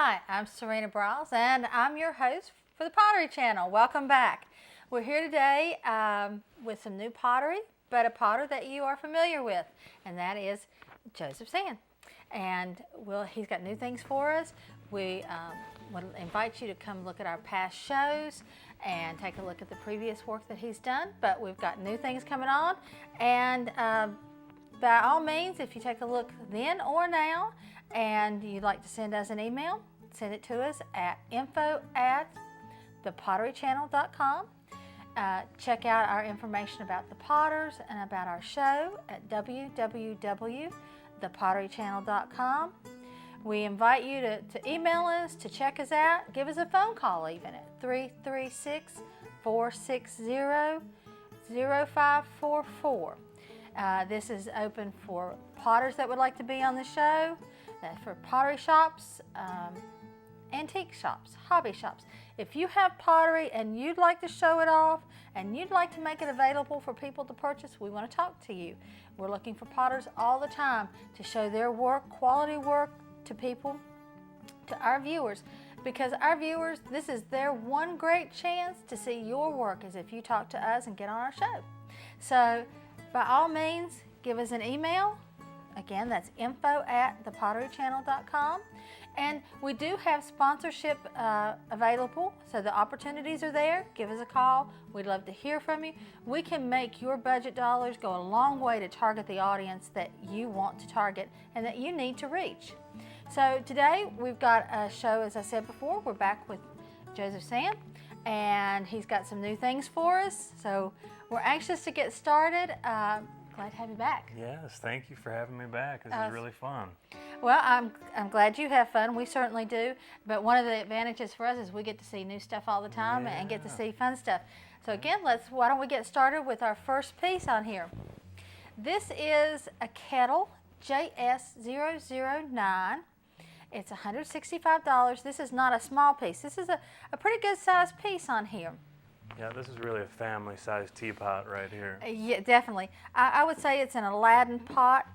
Hi, I'm Serena Brawls, and I'm your host for the Pottery Channel. Welcome back. We're here today with some new pottery, but a potter that you are familiar with, and that is Joseph Sand. And he's got new things for us. We would invite you to come look at our past shows and take a look at the previous work that he's done, but we've got new things coming on. And by all means, if you take a look then or now, and you'd like to send us an email, send it to us at info@thepotterychannel.com. Check out our information about the potters and about our show at www.thepotterychannel.com. We invite you to email us, to check us out, give us a phone call even at 336-460-0544. This is open for potters that would like to be on the show, for pottery shops, antique shops, hobby shops. If you have pottery and you'd like to show it off and you'd like to make it available for people to purchase, we want to talk to you. We're looking for potters all the time to show their work, quality work to people, to our viewers. Because our viewers, this is their one great chance to see your work, is if you talk to us and get on our show. So by all means, give us an email. Again, that's info@thepotterychannel.com. And we do have sponsorship available, so the opportunities are there. Give us a call. We'd love to hear from you. We can make your budget dollars go a long way to target the audience that you want to target and that you need to reach. So today we've got a show, as I said before, we're back with Joseph Sand, and he's got some new things for us. So we're anxious to get started. Glad to have you back. Yes, thank you for having me back. This is really fun. Well, I'm glad you have fun. We certainly do. But one of the advantages for us is we get to see new stuff all the time and get to see fun stuff. So again, why don't we get started with our first piece on here. This is a kettle, JS009. It's $165. This is not a small piece. This is a pretty good sized piece on here. Yeah, this is really a family-sized teapot right here. Yeah, definitely. I would say it's an Aladdin pot.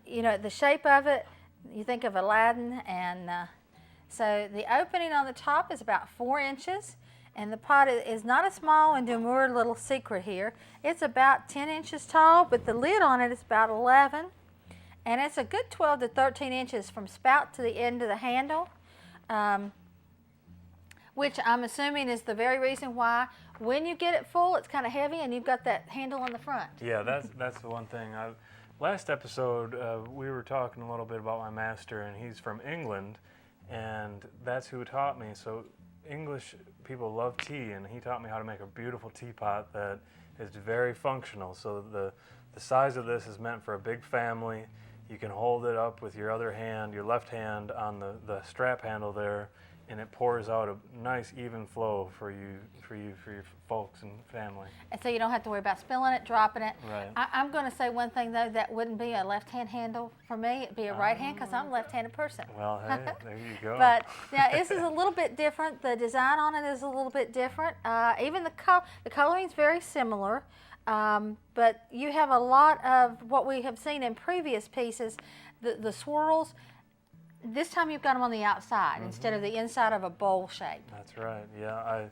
You know, the shape of it, you think of Aladdin, and so the opening on the top is about 4 inches, and the pot is not a small and demure little secret here. It's about 10 inches tall, but the lid on it is about 11, and it's a good 12 to 13 inches from spout to the end of the handle. Which I'm assuming is the very reason why when you get it full, it's kind of heavy and you've got that handle on the front. Yeah, that's the one thing. Last episode, we were talking a little bit about my master, and he's from England, and that's who taught me. So English people love tea, and he taught me how to make a beautiful teapot that is very functional. So the size of this is meant for a big family. You can hold it up with your other hand, your left hand on the strap handle there, and it pours out a nice even flow for your folks and family. And so you don't have to worry about spilling it, dropping it. Right. I'm going to say one thing though, that wouldn't be a left-hand handle for me. It'd be a right hand, because I'm a left-handed person. Well, hey, there you go. But now this is a little bit different. The design on it is a little bit different. Even the coloring is very similar. But you have a lot of what we have seen in previous pieces, the swirls. This time you've got them on the outside instead of the inside of a bowl shape. That's right. Yeah,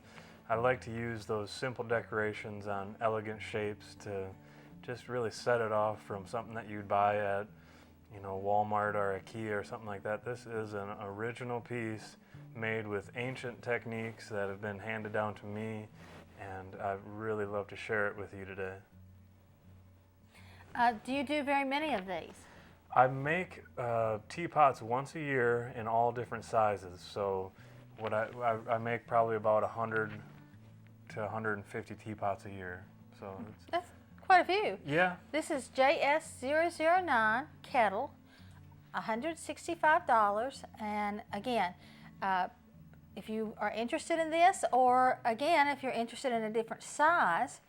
I like to use those simple decorations on elegant shapes to just really set it off from something that you'd buy at, Walmart or IKEA or something like that. This is an original piece made with ancient techniques that have been handed down to me, and I'd really love to share it with you today. Do you do very many of these? I make teapots once a year in all different sizes. So what I make probably about 100 to 150 teapots a year. So that's quite a few. Yeah. This is JS009 kettle, $165. And again, if you are interested in this, or again, if you're interested in a different size,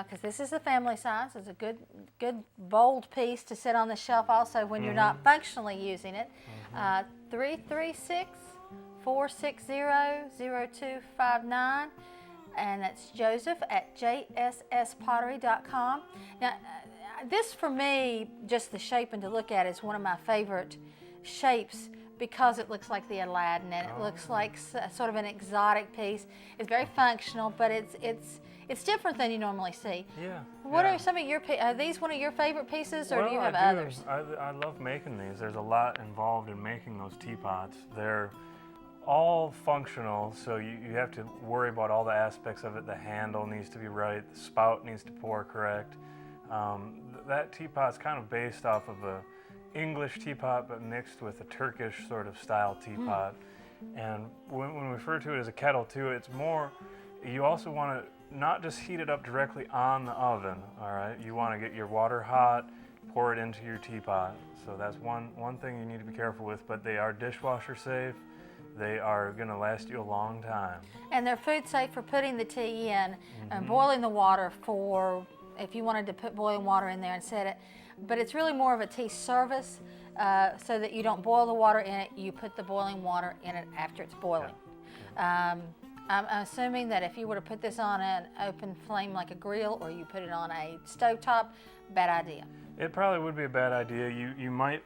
because this is the family size. It's a good bold piece to sit on the shelf also when you're not functionally using it. 336-460-0259, and that's Joseph at jsspottery.com. Now, this for me, just the shape and to look at, is one of my favorite shapes because it looks like the Aladdin, and it looks like sort of an exotic piece. It's very functional, but it's different than you normally see. Yeah. What are some of your, are these one of your favorite pieces, or Well, do you have I do. others? I love making these. There's a lot involved in making those teapots. They're all functional, so you have to worry about all the aspects of it. The handle needs to be right, the spout needs to pour correct. That teapot's kind of based off of a English teapot, but mixed with a Turkish sort of style teapot. And when we refer to it as a kettle too, it's more, you also want to not just heat it up directly on the oven, all right? You want to get your water hot, pour it into your teapot. So that's one thing you need to be careful with, but they are dishwasher safe. They are going to last you a long time. And they're food safe for putting the tea in and boiling the water for, if you wanted to put boiling water in there and set it. But it's really more of a tea service, so that you don't boil the water in it, you put the boiling water in it after it's boiling. I'm assuming that if you were to put this on an open flame like a grill, or you put it on a stovetop, bad idea. It probably would be a bad idea. The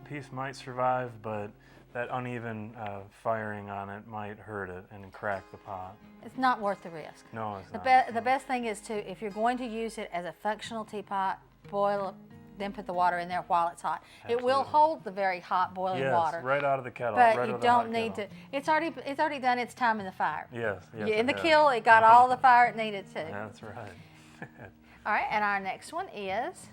piece might survive, but that uneven firing on it might hurt it and crack the pot. It's not worth the risk. No, it's not. The best thing is to, if you're going to use it as a functional teapot, boil it, then put the water in there while it's hot. Absolutely. It will hold the very hot boiling water. Yes, right out of the kettle. But right you out of the hot don't need kettle. to. It's already done its time in the fire. Yes, yes. In the it kiln, has. it got all the fire it needed to. That's right. All right, and our next one is,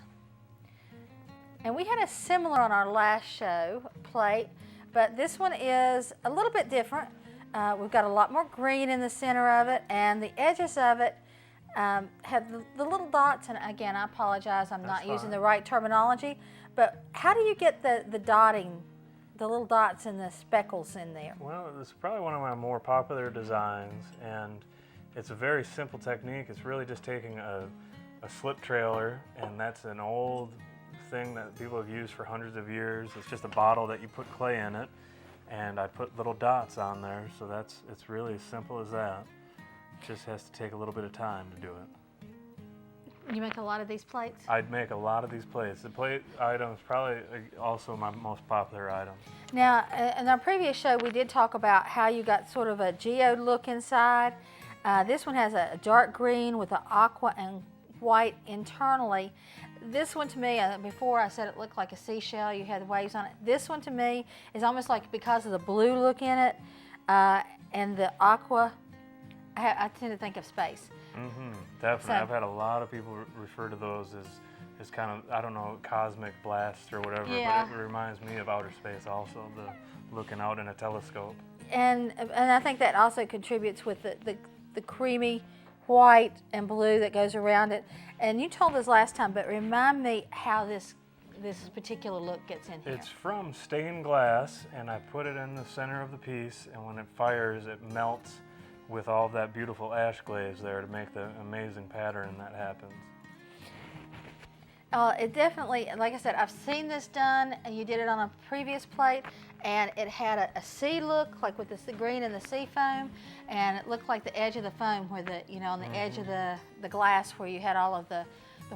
and we had a similar on our last show plate, but this one is a little bit different. We've got a lot more green in the center of it, and the edges of it have the little dots, and again, I apologize, I'm not using the right terminology, but how do you get the dotting, the little dots and the speckles in there? Well, it's probably one of my more popular designs, and it's a very simple technique. It's really just taking a slip trailer, and that's an old thing that people have used for hundreds of years. It's just a bottle that you put clay in it, and I put little dots on there, so it's really as simple as that. It just has to take a little bit of time to do it. You make a lot of these plates? I'd make a lot of these plates. The plate item is probably also my most popular item. Now, in our previous show, we did talk about how you got sort of a geode look inside. This one has a dark green with an aqua and white internally. This one to me, before I said it looked like a seashell, you had the waves on it. This one to me is almost like, because of the blue look in it and the aqua, I tend to think of space. Definitely. So, I've had a lot of people refer to those as kind of, I don't know, cosmic blasts or whatever, yeah. But it reminds me of outer space also, the looking out in a telescope. And I think that also contributes with the creamy white and blue that goes around it. And you told us last time, but remind me how this particular look gets in here. It's from stained glass, and I put it in the center of the piece, and when it fires, it melts with all of that beautiful ash glaze there to make the amazing pattern that happens. It definitely, like I said, I've seen this done, and you did it on a previous plate, and it had a sea look, like with the green and the sea foam, and it looked like the edge of the foam where on the edge of the glass where you had all of the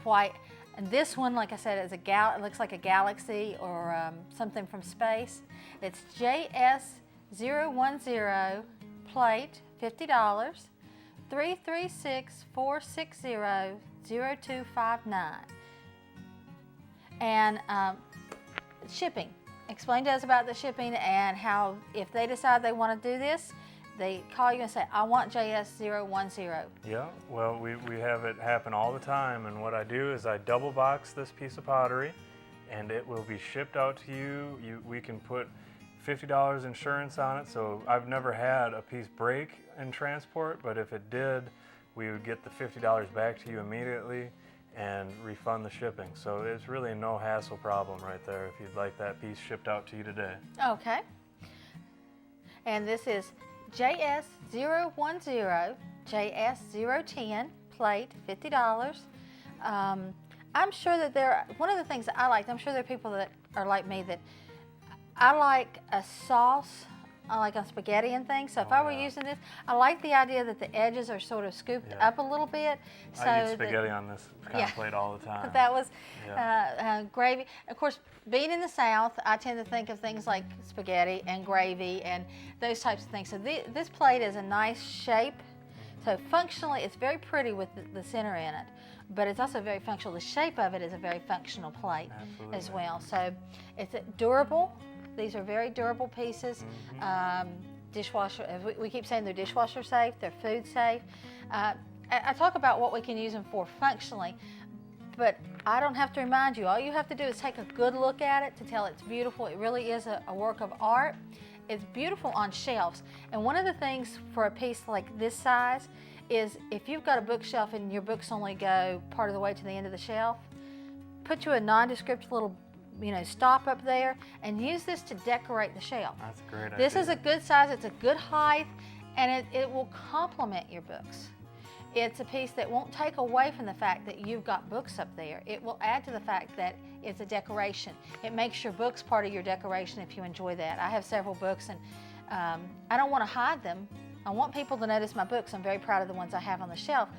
white. And this one, like I said, is it looks like a galaxy or something from space. It's JS010 plate, $50, 336-460-0259. And shipping. Explain to us about the shipping and how, if they decide they want to do this, they call you and say, I want JS010. Yeah, well, we have it happen all the time, and what I do is I double box this piece of pottery, and it will be shipped out to you. We can put $50 insurance on it, so I've never had a piece break in transport, but if it did, we would get the $50 back to you immediately and refund the shipping. So it's really a no hassle problem right there if you'd like that piece shipped out to you today. Okay. And this is JS010, JS010 plate, $50. I'm sure that one of the things that I like, I'm sure there are people that are like me, that I like a sauce like on spaghetti and things. So if Oh, I were yeah. using this, I like the idea that the edges are sort of scooped Yeah. up a little bit. So I eat spaghetti on this kind Yeah. of plate all the time. that was Yeah. gravy. Of course, being in the South, I tend to think of things like spaghetti and gravy and those types of things. So this plate is a nice shape. So functionally, it's very pretty with the center in it, but it's also very functional. The shape of it is a very functional plate Absolutely. as well. So it's durable. These are very durable pieces. Dishwasher, we keep saying they're dishwasher safe, they're food safe. I talk about what we can use them for functionally, but I don't have to remind you. All you have to do is take a good look at it to tell it's beautiful. It really is a work of art. It's beautiful on shelves. And one of the things for a piece like this size is if you've got a bookshelf and your books only go part of the way to the end of the shelf, put you a nondescript little stop up there and use this to decorate the shelf. That's a great idea. This is a good size, it's a good height, and it will complement your books. It's a piece that won't take away from the fact that you've got books up there. It will add to the fact that it's a decoration. It makes your books part of your decoration if you enjoy that. I have several books, and I don't want to hide them. I want people to notice my books. I'm very proud of the ones I have on the shelf.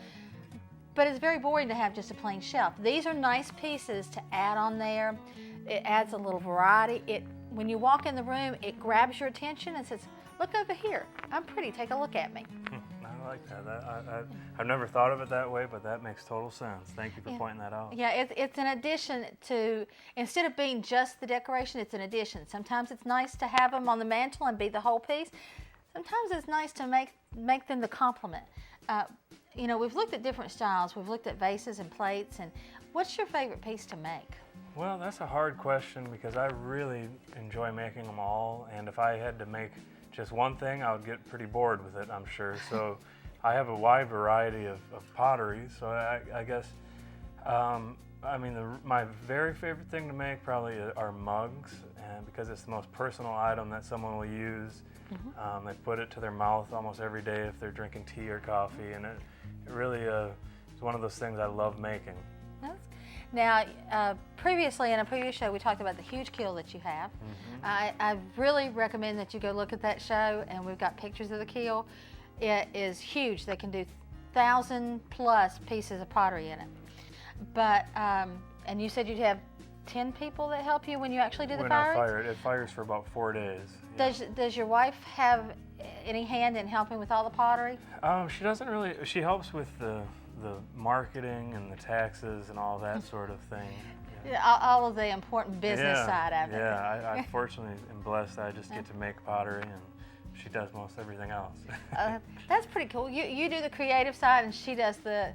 But it's very boring to have just a plain shelf. These are nice pieces to add on there. It adds a little variety. When you walk in the room, it grabs your attention and says, look over here. I'm pretty. Take a look at me. I like that. I've never thought of it that way, but that makes total sense. Thank you for pointing that out. Yeah, it's an addition to, instead of being just the decoration, it's an addition. Sometimes it's nice to have them on the mantle and be the whole piece. Sometimes it's nice to make them the complement. We've looked at different styles. We've looked at vases and plates. And what's your favorite piece to make? Well, that's a hard question because I really enjoy making them all. And if I had to make just one thing, I would get pretty bored with it, I'm sure. So I have a wide variety of pottery. So I guess, my very favorite thing to make probably are mugs, and because it's the most personal item that someone will use. They put it to their mouth almost every day if they're drinking tea or coffee, and it really is one of those things I love making. Now, previously in a previous show, we talked about the huge keel that you have. I really recommend that you go look at that show, and we've got pictures of the keel. It is huge. They can do 1,000+ pieces of pottery in it. But, and you said you'd have 10 people that help you when you actually do the firing? It fires for about 4 days. Does your wife have any hand in helping with all the pottery? She doesn't really. She helps with the marketing and the taxes and all that sort of thing. Yeah. All of the important business side of it. Yeah, I fortunately am blessed. I just get to make pottery, and she does most everything else. That's pretty cool. You do the creative side, and she does the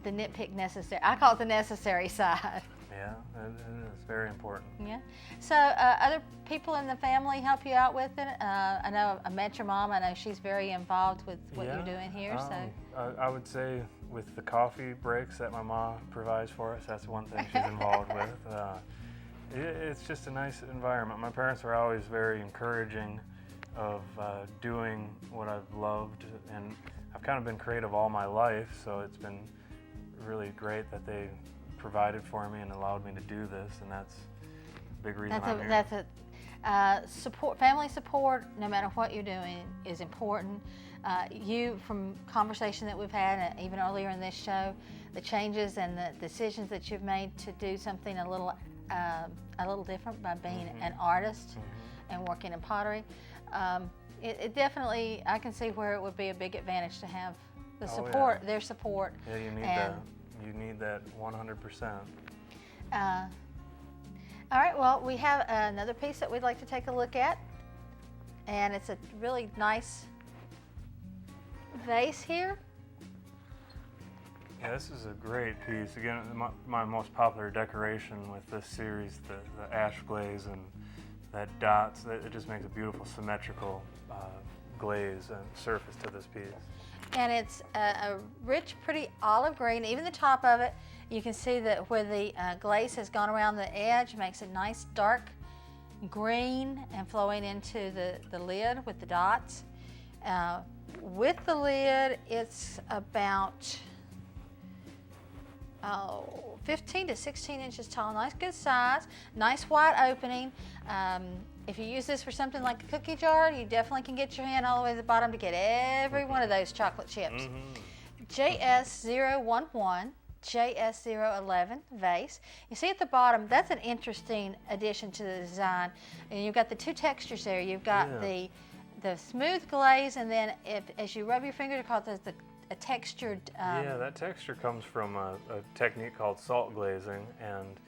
nitpick necessary. I call it the necessary side. Yeah, it is very important. Yeah. So other people in the family help you out with it? I know I met your mom. I know she's very involved with what you're doing here. I would say with the coffee breaks that my mom provides for us, that's one thing she's involved with. It's just a nice environment. My parents were always very encouraging of doing what I've loved, and I've kind of been creative all my life, so it's been really great that they provided for me and allowed me to do this, and that's a big reason I'm here. Family support, no matter what you're doing, is important. From conversation that we've had, even earlier in this show, the changes and the decisions that you've made to do something a little different by being an artist and working in pottery, it definitely, I can see where it would be a big advantage to have the support, their support. Yeah, you need that. You need that 100%. All right, well, we have another piece that we'd like to take a look at, and it's a really nice vase here. Yeah, this is a great piece. Again, my most popular decoration with this series, the ash glaze and that dots, it just makes a beautiful symmetrical glaze and surface to this piece. And it's a rich, pretty olive green. Even the top of it, you can see that where the glaze has gone around the edge, makes a nice dark green and flowing into the lid with the dots. With the lid, it's about 15 to 16 inches tall. Nice, good size. Nice wide opening. If you use this for something like a cookie jar, you definitely can get your hand all the way to the bottom to get every one of those chocolate chips. JS011, JS011 vase. You see at the bottom, that's an interesting addition to the design. And you've got the two textures there. You've got the smooth glaze, and then as you rub your fingers across, there's a textured... yeah, that texture comes from a technique called salt glazing, and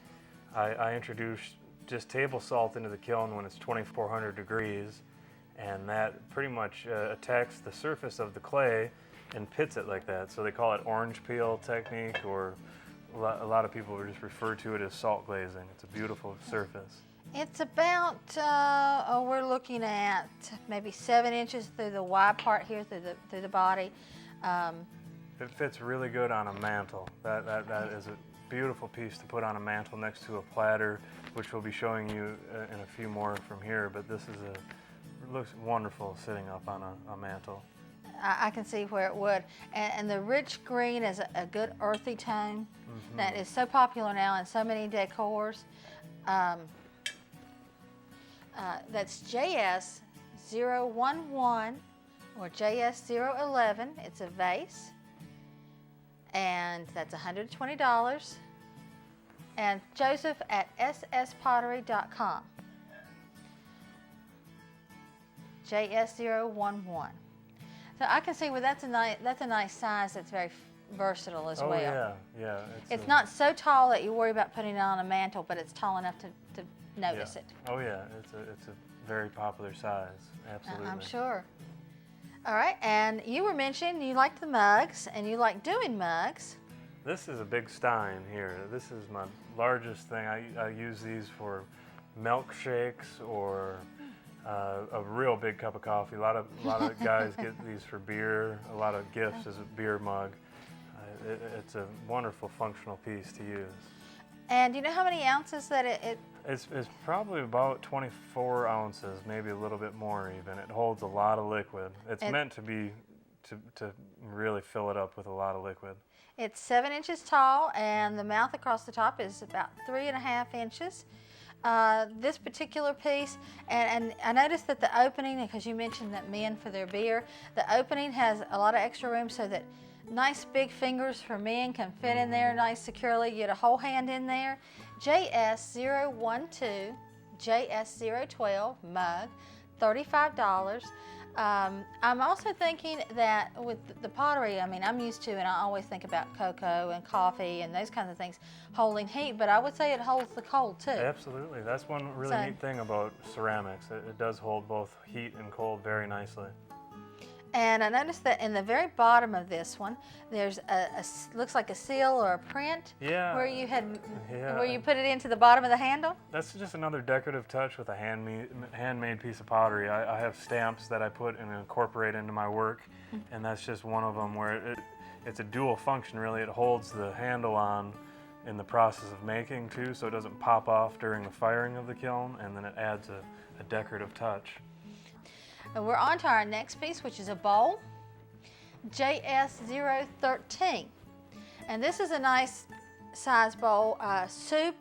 I introduced just table salt into the kiln when it's 2,400 degrees, and that pretty much attacks the surface of the clay and pits it like that. So they call it orange peel technique, or a lot of people just refer to it as salt glazing. It's a beautiful surface. It's about, we're looking at maybe 7 inches through the wide part here, through the body. It fits really good on a mantle. That is a beautiful piece to put on a mantle next to a platter, which we'll be showing you in a few more from here. But this is it looks wonderful sitting up on a mantle. I can see where it would. And the rich green is a good earthy tone that is so popular now in so many decors. That's JS011 or JS011. It's a vase, and that's $120. And Joseph at sspottery.com. JS011. So I can see where that's a nice size. That's very versatile as well. Oh yeah. It's not so tall that you worry about putting it on a mantle, but it's tall enough to notice it. Oh yeah, it's a very popular size. Absolutely. I'm sure. All right, and you were mentioning you like the mugs and you like doing mugs. This is a big stein here. This is my largest thing. I use these for milkshakes or a real big cup of coffee. A lot of guys get these for beer. A lot of gifts as a beer mug. It's a wonderful functional piece to use. And do you know how many ounces that it It's probably about 24 ounces, maybe a little bit more even. It holds a lot of liquid. It's meant to be to really fill it up with a lot of liquid. It's 7 inches tall, and the mouth across the top is about 3.5 inches. This particular piece, and I noticed that the opening, because you mentioned that men for their beer, the opening has a lot of extra room so that nice big fingers for men can fit in there nice securely. You get a whole hand in there. JS012, JS012 mug, $35. I'm also thinking that with the pottery, I mean, I'm used to, and I always think about cocoa and coffee and those kinds of things holding heat, but I would say it holds the cold too. Absolutely. That's one really neat thing about ceramics. It does hold both heat and cold very nicely. And I noticed that in the very bottom of this one, there's looks like a seal or a print. Yeah. Where you put it into the bottom of the handle. That's just another decorative touch with a handmade piece of pottery. I have stamps that I put and incorporate into my work, and that's just one of them where it's a dual function really. It holds the handle on in the process of making too, so it doesn't pop off during the firing of the kiln, and then it adds a decorative touch. And we're on to our next piece, which is a bowl, JS013. And this is a nice size bowl, soup,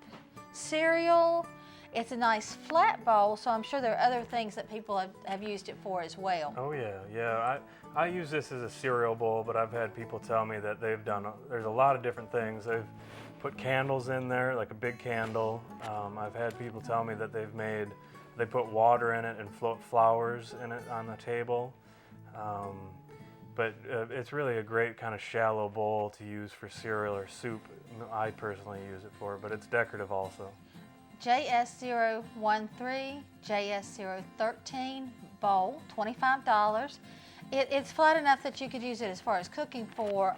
cereal. It's a nice flat bowl, so I'm sure there are other things that people have used it for as well. Oh yeah. I use this as a cereal bowl, but I've had people tell me that there's a lot of different things. They've put candles in there, like a big candle. I've had people tell me that they put water in it and float flowers in it on the table. But it's really a great kind of shallow bowl to use for cereal or soup. I personally use it for, but it's decorative also. JS013, JS013 bowl, $25. It's flat enough that you could use it as far as cooking for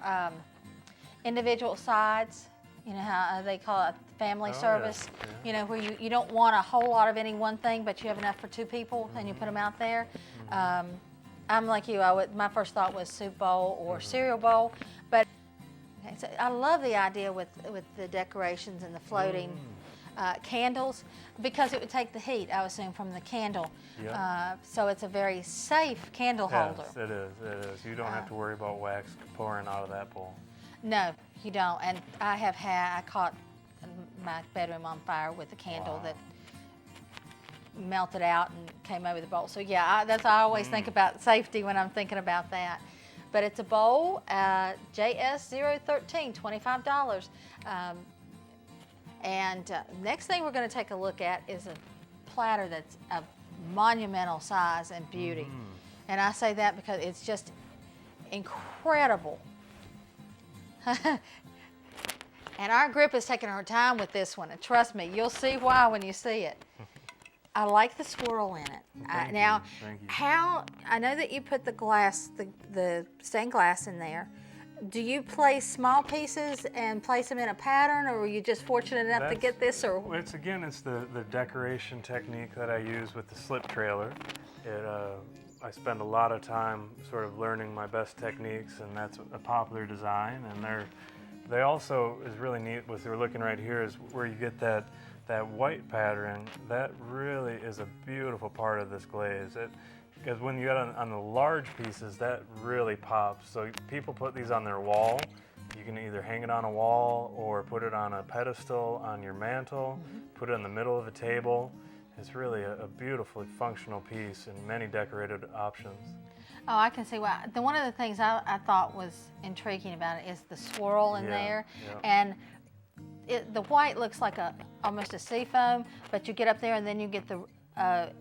individual sides. You know how they call it family service, you know, where you don't want a whole lot of any one thing, but you have enough for 2 people, and you put them out there. I'm like you, my first thought was soup bowl or cereal bowl, but I love the idea with the decorations and the floating candles, because it would take the heat, I assume, from the candle. So it's a very safe candle holder. Yes, it is. You don't have to worry about wax pouring out of that bowl. No, you don't. And I caught my bedroom on fire with a candle that melted out and came over the bowl. So yeah, I always think about safety when I'm thinking about that. But it's a bowl, JS013, $25. Next thing we're going to take a look at is a platter that's of monumental size and beauty. And I say that because it's just incredible. And our grip is taking her time with this one, and trust me, you'll see why when you see it. I like the swirl in it. Thank Now, you. how I know that you put the glass, the stained glass in there. Do you place small pieces and place them in a pattern, or were you just fortunate enough to get this? Or it's the decoration technique that I use with the slip trailer. I spend a lot of time sort of learning my best techniques, and that's a popular design. And they also is really neat. What we're looking right here is where you get that white pattern. That really is a beautiful part of this glaze. Because when you get on the large pieces, that really pops. So people put these on their wall. You can either hang it on a wall or put it on a pedestal on your mantle, put it in the middle of a table. It's really a beautifully functional piece and many decorated options. Oh, I can see why. One of the things I thought was intriguing about it is the swirl in there. And the white looks like almost a seafoam, but you get up there and then you get a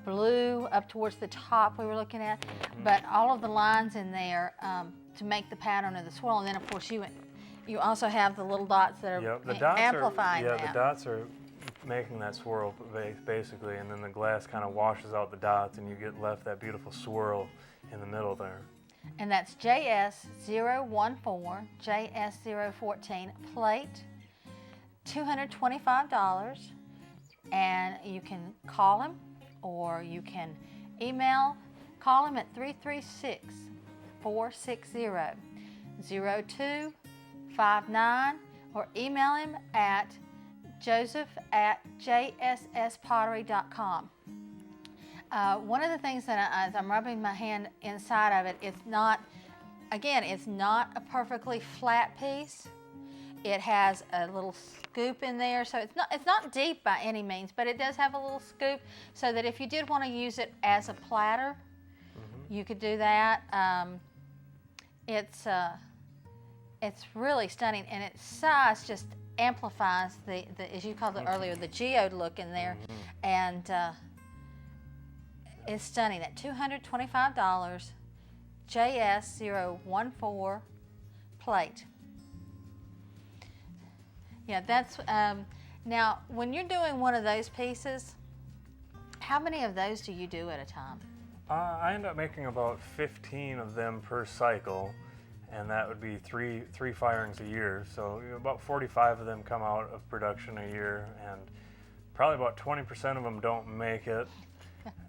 blue up towards the top we were looking at. But all of the lines in there to make the pattern of the swirl. And then, of course, you also have the little dots that are amplifying that. The dots are making that swirl basically, and then the glass kind of washes out the dots and you get left that beautiful swirl in the middle there. And that's JS014, JS014 plate, $225. And you can call him or you can call him at 336-460-0259 or email him at joseph@jsspottery.com. One of the things that as I'm rubbing my hand inside of it, it's not a perfectly flat piece. It has a little scoop in there, so it's not deep by any means, but it does have a little scoop, so that if you did want to use it as a platter, you could do that. It's really stunning, and its size just amplifies the as you called it earlier, the geode look in there, and it's stunning at $225, JS014 plate. Yeah, that's now when you're doing one of those pieces, how many of those do you do at a time? I end up making about 15 of them per cycle, and that would be three firings a year. So about 45 of them come out of production a year, and probably about 20% of them don't make it.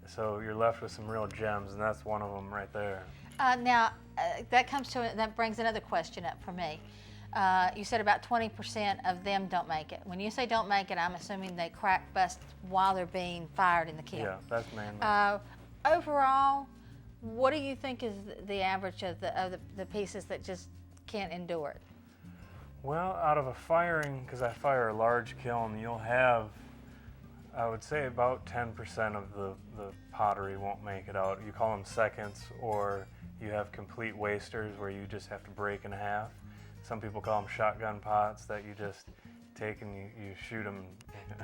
So you're left with some real gems, and that's one of them right there. That brings another question up for me. You said about 20% of them don't make it. When you say don't make it, I'm assuming they crack, bust while they're being fired in the kiln. Yeah, that's mainly. Overall, what do you think is the average of the pieces that just can't endure it? Well, out of a firing, because I fire a large kiln, you'll have, I would say about 10% of the pottery won't make it out. You call them seconds, or you have complete wasters where you just have to break in half. Some people call them shotgun pots that you just take and you shoot them.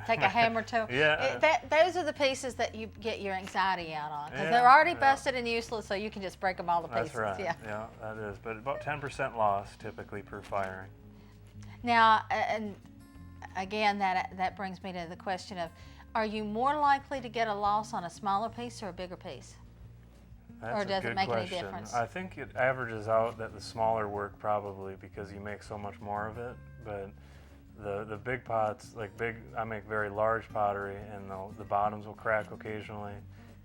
Take a hammer to. Yeah. Those are the pieces that you get your anxiety out on, because they're already busted and useless, so you can just break them all to pieces. That's right. Yeah, that is. But about 10% loss typically per firing. Now, and again, that brings me to the question of, are you more likely to get a loss on a smaller piece or a bigger piece? That's or does it make any question. difference? I think it averages out that the smaller work probably, because you make so much more of it. But the big pots, I make very large pottery, and the bottoms will crack occasionally,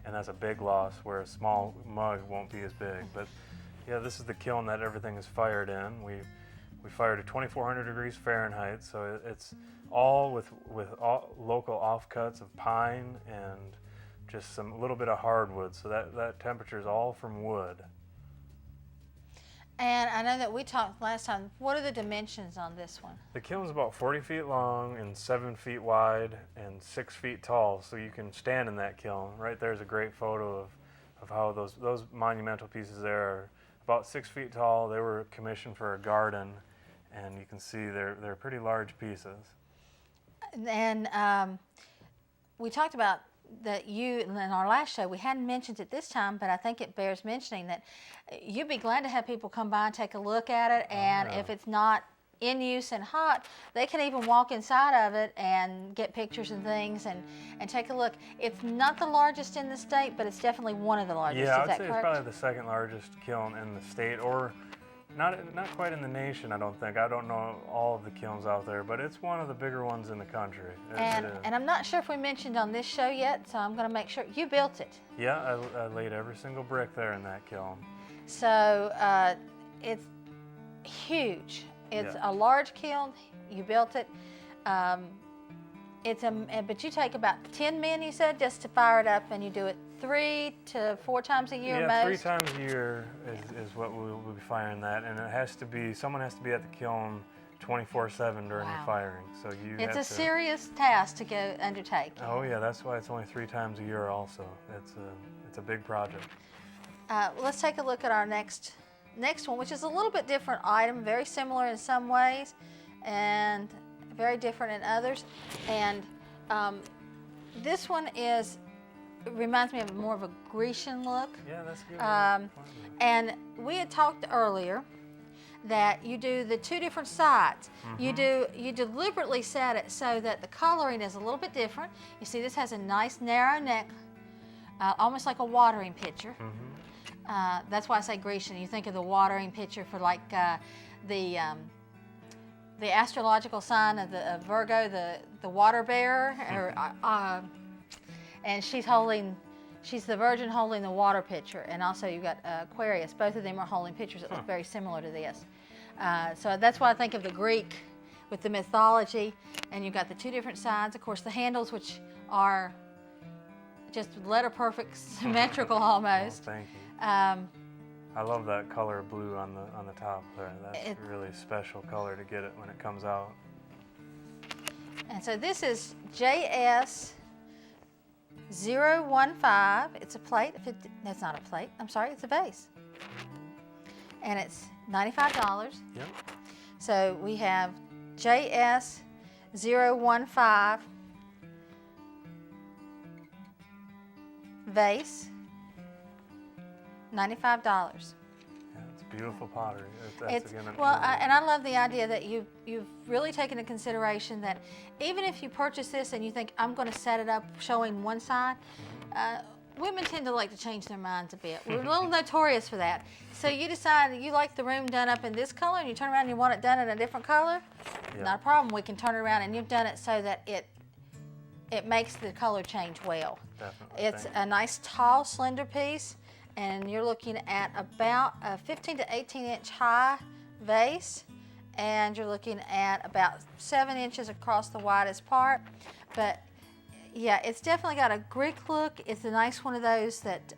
and that's a big loss, where a small mug won't be as big. But yeah, this is the kiln that everything is fired in. We fired at 2,400 degrees Fahrenheit, so it's all with all local offcuts of pine and just a little bit of hardwood, so that temperature is all from wood. And I know that we talked last time. What are the dimensions on this one? The kiln's about 40 feet long and 7 feet wide and 6 feet tall, so you can stand in that kiln. Right there's a great photo of how those monumental pieces there are about 6 feet tall. They were commissioned for a garden, and you can see they're pretty large pieces. And we talked about that in our last show. We hadn't mentioned it this time, but I think it bears mentioning that you'd be glad to have people come by and take a look at it, and if it's not in use and hot, they can even walk inside of it and get pictures and things and take a look. It's not the largest in the state, but it's definitely one of the largest. Yeah, Is I'd that say correct? it's probably the second largest kiln in the state, or not quite in the nation, I don't think. I don't know all of the kilns out there, but it's one of the bigger ones in the country. And I'm not sure if we mentioned on this show yet, so I'm going to make sure. You built it. Yeah, I laid every single brick there in that kiln. So it's huge. It's a large kiln. You built it. But you take about 10 men, you said, just to fire it up, and you do it 3 to 4 times a year. Yeah, most? 3 times a year is what we'll be firing that, and someone has to be at the kiln 24/7 during the firing. So it's a serious task to go undertake. Oh yeah, that's why it's only 3 times a year. Also, it's a big project. Let's take a look at our next one, which is a little bit different item, very similar in some ways, and very different in others. And this one reminds me of more of a Grecian look. Yeah, that's good. And we had talked earlier that you do the 2 different sides. You deliberately set it so that the coloring is a little bit different. You see, this has a nice narrow neck, almost like a watering pitcher. That's why I say Grecian. You think of the watering pitcher for like the astrological sign of Virgo, the water bearer, and she's the Virgin holding the water pitcher, and also you've got Aquarius. Both of them are holding pitchers that look very similar to this. So that's why I think of the Greek with the mythology, and you've got the 2 different sides. Of course, the handles, which are just letter perfect, symmetrical almost. Oh, thank you. I love that color blue on the top there. That's a really special color to get it when it comes out. And so this is JS015. It's a plate. That's not a plate. I'm sorry, it's a vase. And it's $95. Yep. So we have JS015 vase. $95. Yeah, it's beautiful pottery. And I love the idea that you've really taken into consideration that even if you purchase this and you think, I'm going to set it up showing one side, women tend to like to change their minds a bit. We're a little notorious for that. So you decide you like the room done up in this color, and you turn around and you want it done in a different color, not a problem. We can turn it around, and you've done it so that it makes the color change well. Definitely. It's a nice, tall, slender piece. And you're looking at about a 15 to 18 inch high vase, and you're looking at about 7 inches across the widest part. But yeah, it's definitely got a Greek look. It's a nice one of those that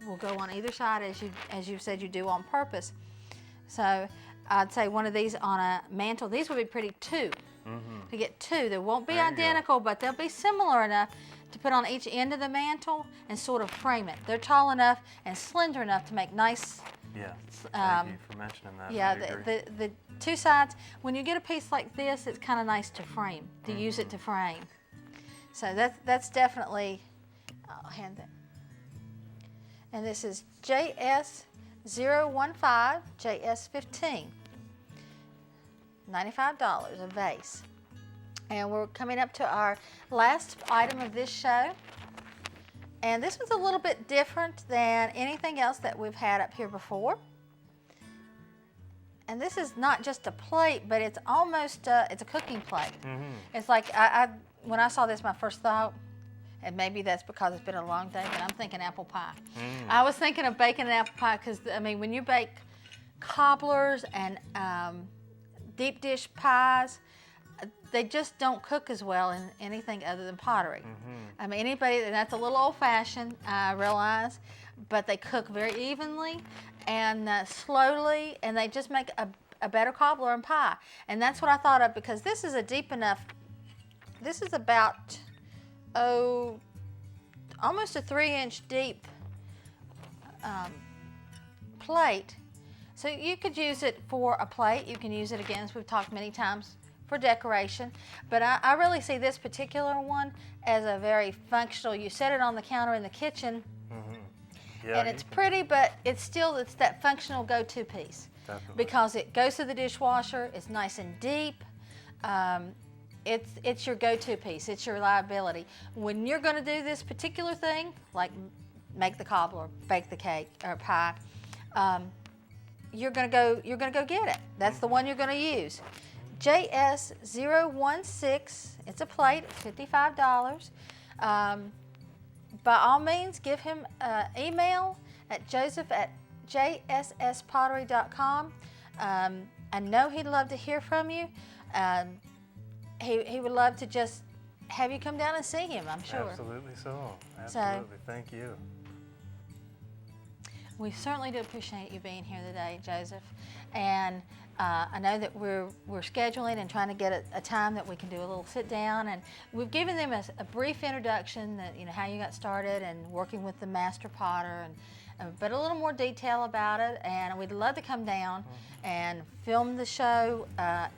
will go on either side, as you said you do on purpose. So I'd say one of these on a mantle. These would be pretty to get 2. They won't be identical, but they'll be similar enough to put on each end of the mantle and sort of frame it. They're tall enough and slender enough to make nice. Yeah, thank you for mentioning that. Yeah, the 2 sides, when you get a piece like this, it's kind of nice to frame, to use it to frame. So that's definitely, I'll hand that. And this is JS015, JS15. $95 a vase. And we're coming up to our last item of this show. And this one's a little bit different than anything else that we've had up here before. And this is not just a plate, but it's almost, it's a cooking plate. It's like, when I saw this, my first thought, and maybe that's because it's been a long day, but I'm thinking apple pie. I was thinking of baking an apple pie because, I mean, when you bake cobblers and deep dish pies, they just don't cook as well in anything other than pottery. I mean, anybody, and that's a little old-fashioned, I realize, but they cook very evenly and slowly, and they just make a better cobbler and pie. And that's what I thought of, because this is a deep enough, this is about, almost a 3-inch deep plate. So you could use it for a plate. You can use it, again, as we've talked many times, for decoration. But I really see this particular one as a very functional, you set it on the counter in the kitchen, Yeah, and it's pretty, but it's that functional go-to piece. Definitely. Because it goes through the dishwasher, it's nice and deep. It's your go-to piece. It's your reliability. When you're going to do this particular thing, like make the cobbler, bake the cake or pie, you're going to go get it. That's the one you're going to use. JS016. It's a plate. It's $55. By all means, give him an email at joseph@jsspottery.com. I know he'd love to hear from you. He would love to just have you come down and see him, I'm sure. Absolutely so. Absolutely. Thank you. We certainly do appreciate you being here today, Joseph. And I know that we're scheduling and trying to get a time that we can do a little sit down. And we've given them a brief introduction, that how you got started and working with the master potter, but a little more detail about it. And we'd love to come down and film the show, at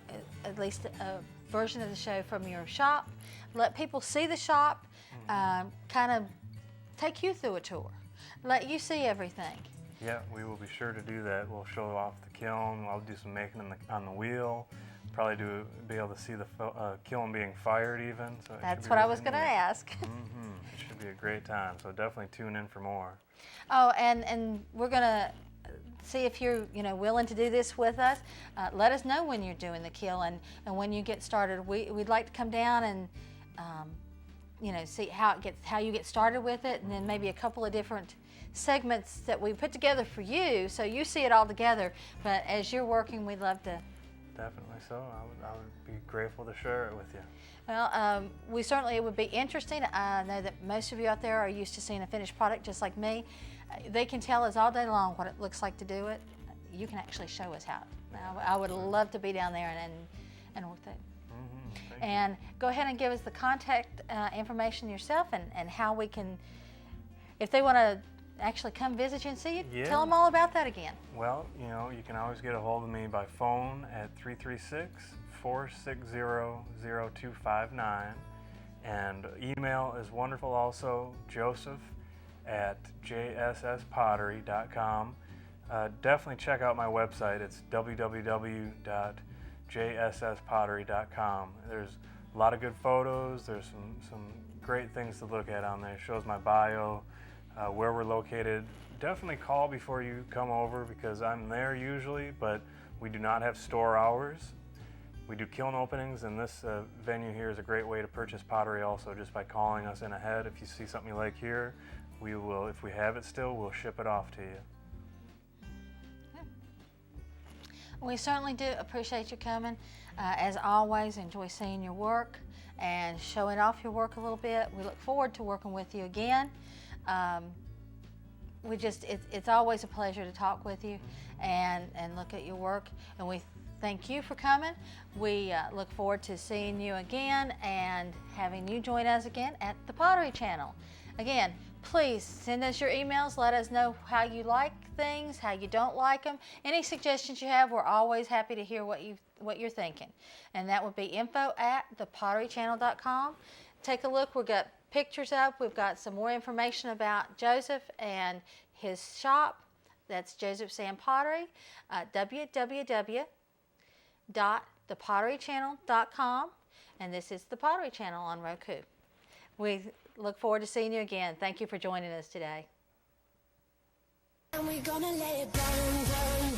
least a version of the show from your shop. Let people see the shop, kind of take you through a tour, let you see everything. Yeah, we will be sure to do that. We'll show off the kiln. I'll do some making on the wheel. Probably be able to see the kiln being fired even. So that's what I was going to ask. It should be a great time. So definitely tune in for more. Oh, and we're going to see if you're willing to do this with us. Let us know when you're doing the kiln and when you get started. We'd like to come down and see how you get started with it, and then maybe a couple of different segments that we put together for you, so you see it all together. But as you're working, we'd love to. Definitely so. I would be grateful to share it with you. Well, it would be interesting. I know that most of you out there are used to seeing a finished product just like me. They can tell us all day long what it looks like to do it. You can actually show us how. I would love to be down there and work that. And go ahead and give us the contact information yourself, and how we can, if they want to actually come visit you and see you, tell them all about that again. Well, you can always get a hold of me by phone at 336-460-0259, and email is wonderful also, joseph@jsspottery.com. Definitely check out my website. It's www.jsspottery.com. There's a lot of good photos. There's some great things to look at on there. It shows my bio, where we're located. Definitely call before you come over, because I'm there usually, but we do not have store hours. We do kiln openings, and this venue here is a great way to purchase pottery also, just by calling us in ahead. If you see something you like here, we will, if we have it still, we'll ship it off to you. We certainly do appreciate you coming. As always, enjoy seeing your work and showing off your work a little bit. We look forward to working with you again. It's always a pleasure to talk with you and look at your work. And we thank you for coming. We look forward to seeing you again and having you join us again at the Pottery Channel. Again, please send us your emails. Let us know how you like things, how you don't like them. Any suggestions you have, we're always happy to hear what you're thinking. And that would be info@thepotterychannel.com. Take a look. We've got pictures up. We've got some more information about Joseph and his shop. That's Joseph Sam Pottery. www.thepotterychannel.com. And this is the Pottery Channel on Roku. We look forward to seeing you again. Thank you for joining us today. And we're gonna let it burn, burn,